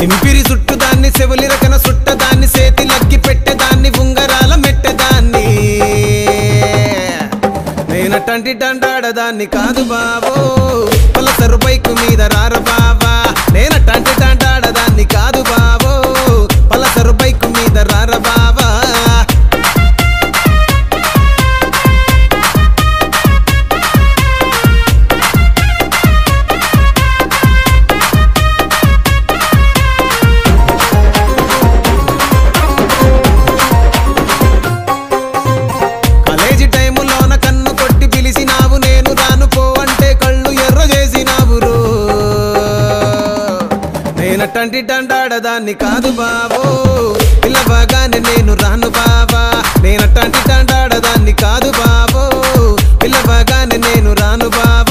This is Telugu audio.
సింపిరి సుట్టుదాన్ని సెవులి రకన సుట్టదాన్ని సేతి లగ్గి పెట్టేదాన్ని ఉంగరాల మెట్టెదాన్ని నేనటంటి డండాడదాన్ని కాదు బావో పలసరు బైకు మీద రార బావా నేనటంటి డండాడదాన్ని కాదు బావో పలసరు బైకు మీద రార బావా నేనటంటి డండాడదాన్ని కాదు బావో పిల్లవగానే నేను రాను బావా నేనటంటి డండాడదాన్ని కాదు బావో పిల్లవగానే నేను రాను బావా